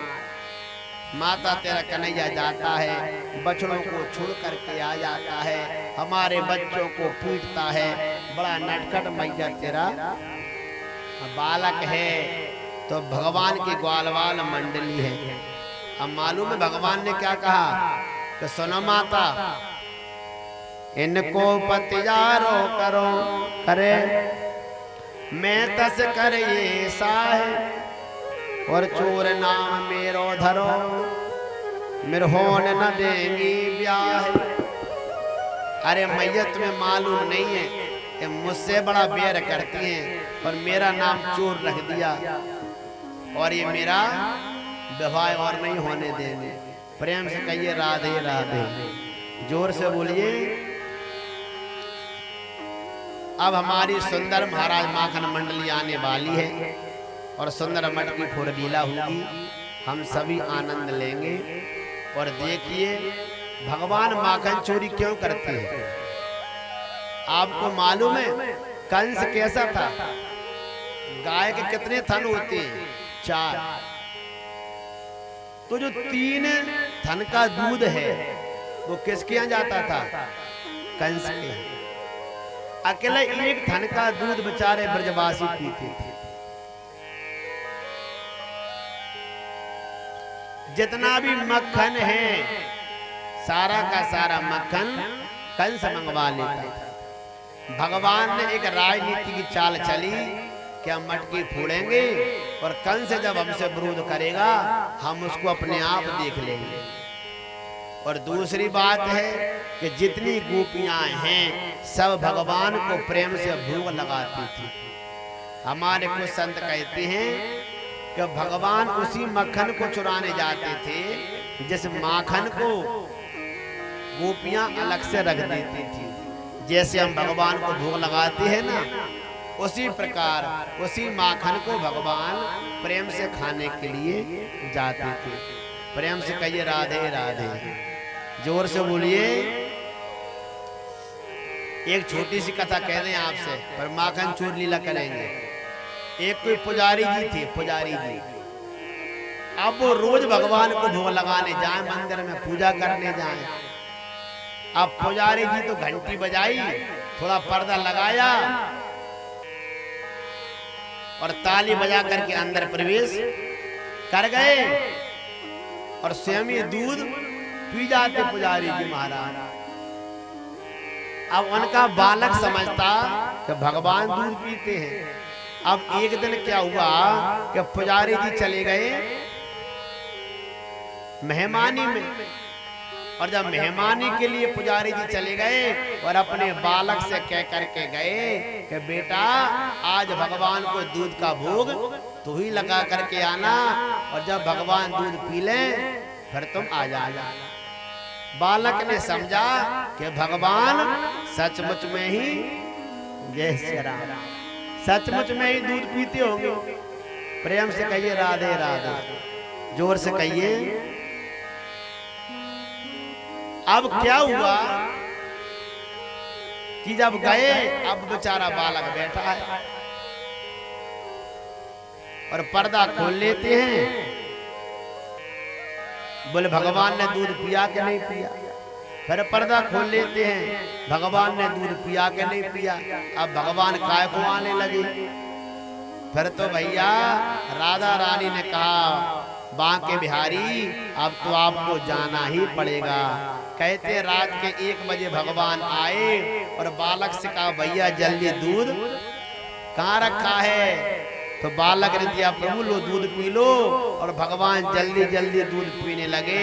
माता तेरा कन्हैया जाता है, बछड़ों को छोड़ करके आ जाता है, हमारे बच्चों को पीटता है, बड़ा नटखट मैया तेरा बालक है। तो भगवान की ग्वालवाल मंडली है। अब मालूम है भगवान ने क्या कहा कि सुनो माता, इनको पतियारो करो करे, मैं तस कर ये साहे, और चोर नाम मेरो धरो, मेरे होन न देंगी ब्याह। अरे मैया तुम्हें मालूम नहीं है कि मुझसे बड़ा बैर करती हैं और मेरा नाम चोर रख दिया, और ये मेरा विवाह और नहीं होने देंगे। प्रेम से कहिए राधे राधे, जोर से बोलिए। अब हमारी सुंदर महाराज माखन मंडली आने वाली है और सुंदर मठ की फुर लीला होगी, हम सभी आनंद लेंगे। और देखिए भगवान माखन चोरी क्यों करते हैं। आपको मालूम है कंस कैसा था? गाय के कितने थन होते हैं? 4। तो जो 3 थन का दूध है वो किसके यहाँ जाता था? कंस के यहाँ। अकेले 1 थन का दूध बेचारे ब्रजवासी पीते थे। जितना भी मक्खन है सारा का सारा मक्खन कंस मंगवा लेता था। भगवान ने एक राजनीति की चाल चली कि हम मटकी फोड़ेंगे और कंस जब हमसे विरोध करेगा हम उसको अपने आप देख लेंगे। और दूसरी बात है कि जितनी गोपियां हैं सब भगवान को प्रेम से भोग लगाती थी। हमारे कुछ संत कहते हैं कि भगवान उसी मक्खन को चुराने जाते थे जिस माखन को गोपियां अलग से रख देती थी। जैसे हम भगवान को भोग लगाते हैं ना, उसी प्रकार उसी माखन को भगवान प्रेम से खाने के लिए जाते थे। प्रेम से कहिए राधे राधे, जोर से बोलिए। एक छोटी सी कथा कह दें आपसे, पर माखन चोर लीला करेंगे। एक कोई पुजारी जी थे, पुजारी जी। अब वो रोज भगवान को भोग लगाने जाए, मंदिर में पूजा करने जाए। अब पुजारी जी तो घंटी बजाई, थोड़ा पर्दा लगाया और ताली बजा करके अंदर प्रवेश कर गए और स्वयं ही दूध पी जाते पुजारी जी महाराज। अब उनका बालक समझता कि भगवान दूध पीते हैं। अब एक दिन क्या हुआ कि पुजारी जी चले गए मेहमानी में, और जब मेहमानी के लिए पुजारी जी चले गए और अपने बालक से कह करके गए कि बेटा आज भगवान को दूध का भोग तू ही लगा करके आना, और जब भगवान दूध पी ले फिर तुम आ जाना। बालक ने समझा कि भगवान सचमुच में ही, जय श्री राम, सचमुच में ही दूध पीते होंगे। प्रेम से कहिए राधे राधे, जोर से कहिए। अब क्या हुआ कि जब गए, अब बेचारा बालक बैठा है और पर्दा खोल लेते हैं, बोले भगवान ने दूध पिया कि नहीं पिया। फिर पर्दा खोल लेते हैं, भगवान ने दूध पिया कि नहीं पिया। अब भगवान काय को आने लगे। फिर तो भैया राधा रानी ने कहा बांके बिहारी अब तो आपको जाना ही पड़ेगा। कहते रात के 1 बजे भगवान आए और बालक से कहा भैया जल्दी दूध कहाँ रखा है? तो बालक ने दिया प्रभु लो दूध पी लो। और भगवान जल्दी जल्दी दूध पीने लगे।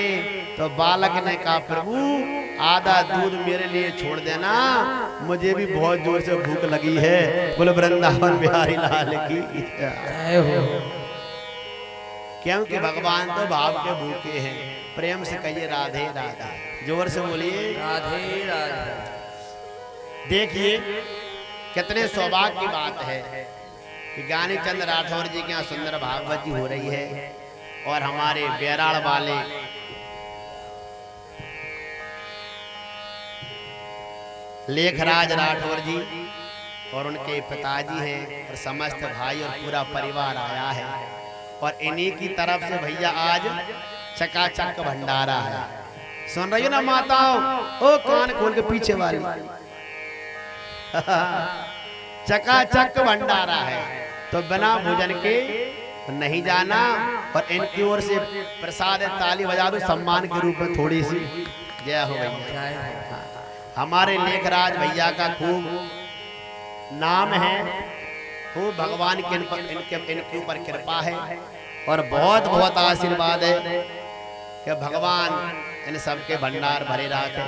तो बालक ने कहा प्रभु आधा दूध मेरे लिए छोड़ देना, मुझे भी बहुत जोर से भूख लगी है। बोलो वृंदावन बिहारी लाल की जय हो। क्योंकि भगवान तो भाव के भूखे हैं। प्रेम से कहिए राधे राधे, जोर से बोलिए राधे राधे। देखिए कितने सौभाग्य की बात है कि ज्ञानी चंद राठौर जी के यहाँ सुंदर भागवत जी हो रही है और हमारे बैराड़ वाले लेखराज राठौर जी और उनके पिताजी हैं और समस्त भाई और पूरा परिवार आया है। और इन्हीं की तरफ से भैया आज चकाचक भंडारा है। सुन रही हो ना माताओं? ओ कान खोल के पीछे वाली चकाचक भंडारा है। तो बिना भोजन के नहीं जाना। और इनकी ओर से प्रसाद ताली बजा दो सम्मान के रूप में थोड़ी सी। जय हो भैया। हमारे लेखराज भैया का खूब नाम है, खूब भगवान की इनके ऊपर कृपा है और बहुत बहुत आशीर्वाद है कि भगवान इन सबके भंडार भरे रखे।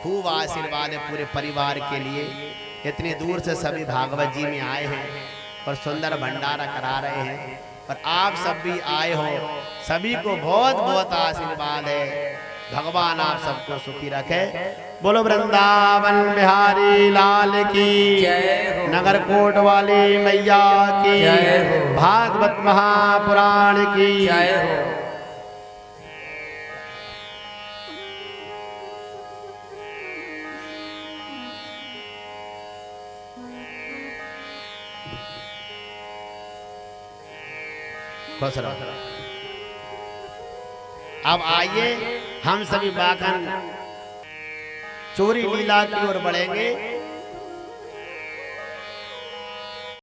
खूब आशीर्वाद है पूरे परिवार के लिए। इतनी दूर से सभी भागवत जी में आए हैं और सुंदर भंडारा करा रहे हैं और आप सब भी आए हो। सभी को बहुत बहुत आशीर्वाद है। भगवान आप सबको सुखी रखे। बोलो वृंदावन बिहारी लाल की जय हो। नगर कोट वाली मैया की जय हो। भागवत महापुराण की जय हो। खुश रहो। अब आइए हम सभी बागन चोरी लीला की ओर बढ़ेंगे।